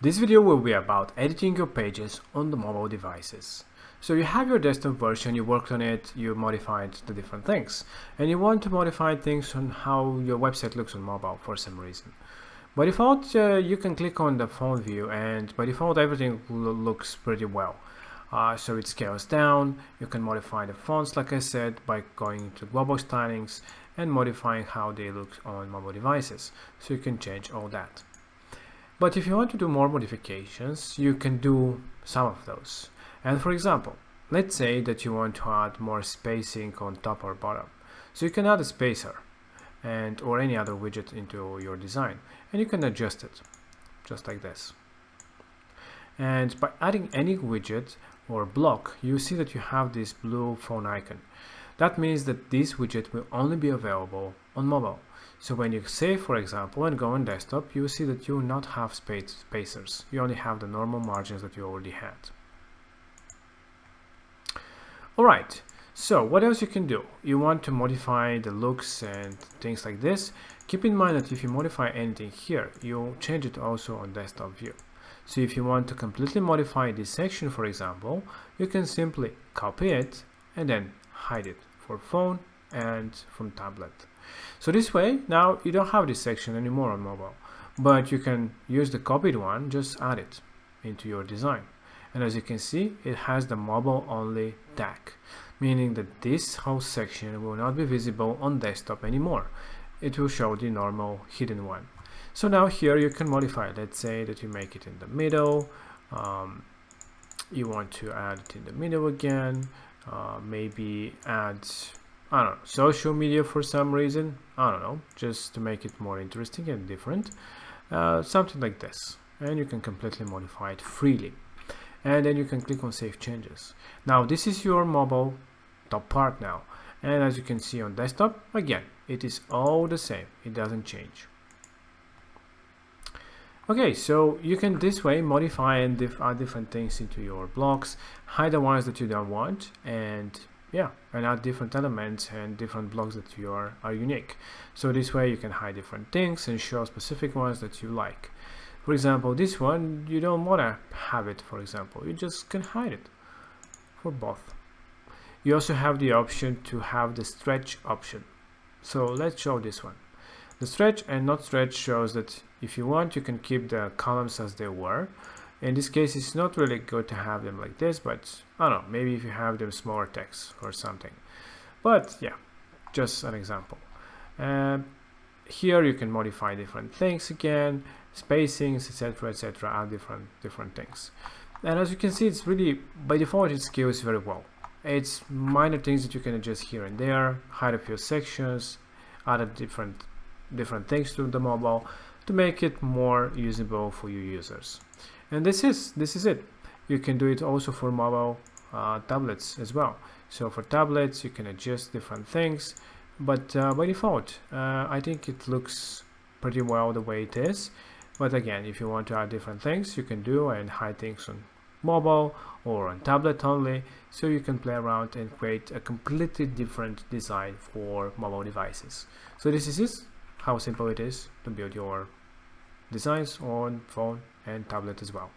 This video will be about editing your pages on the mobile devices. So you have your desktop version, you worked on it, you modified the different things, and you want to modify things on how your website looks on mobile for some reason. By default, you can click on the phone view, and by default everything looks pretty well. So it scales down. You can modify the fonts, like I said, by going to global stylings and modifying how they look on mobile devices. So you can change all that. But if you want to do more modifications, you can do some of those. And for example, let's say that you want to add more spacing on top or bottom. So you can add a spacer or any other widget into your design, and you can adjust it just like this. And by adding any widget or block, you see that you have this blue phone icon. That means that this widget will only be available on mobile. So when you save, for example, and go on desktop, you will see that you will not have spacers. You only have the normal margins that you already had. Alright, so what else you can do? You want to modify the looks and things like this. Keep in mind that if you modify anything here, you'll change it also on desktop view. So if you want to completely modify this section, for example, you can simply copy it and then hide it for phone and from tablet. So this way, now you don't have this section anymore on mobile, but you can use the copied one, just add it into your design. And as you can see, it has the mobile only tag, meaning that this whole section will not be visible on desktop anymore. It will show the normal hidden one. So now here you can modify. Let's say that you make it in the middle. You want to add it in the middle again. Maybe add, I don't know, social media for some reason. I don't know, just to make it more interesting and different. Something like this. And you can completely modify it freely. And then you can click on Save Changes. Now this is your mobile top part now. And as you can see on desktop, again, it is all the same. It doesn't change. Okay, so you can this way modify and add different things into your blocks, hide the ones that you don't want, and yeah, and add different elements and different blocks that are unique. So this way you can hide different things and show specific ones that you like. For example, this one, you don't want to have it, for example. You just can hide it for both. You also have the option to have the stretch option. So let's show this one. The stretch and not stretch shows that if you want, you can keep the columns as they were. In this case, it's not really good to have them like this, but I don't know, maybe if you have them smaller text or something. But yeah, just an example. Here you can modify different things again, spacings, etc., add different things. And as you can see, it's really, by default, it scales very well. It's minor things that you can adjust here and there, hide a few sections, add different things to the mobile to make it more usable for your users. And this is it. You can do it also for mobile tablets as well. So for tablets, you can adjust different things, but by default, I think it looks pretty well the way it is. But again, if you want to add different things, you can do and hide things on mobile or on tablet only, so you can play around and create a completely different design for mobile devices. So this is it, how simple it is to build your designs on phone and tablet as well.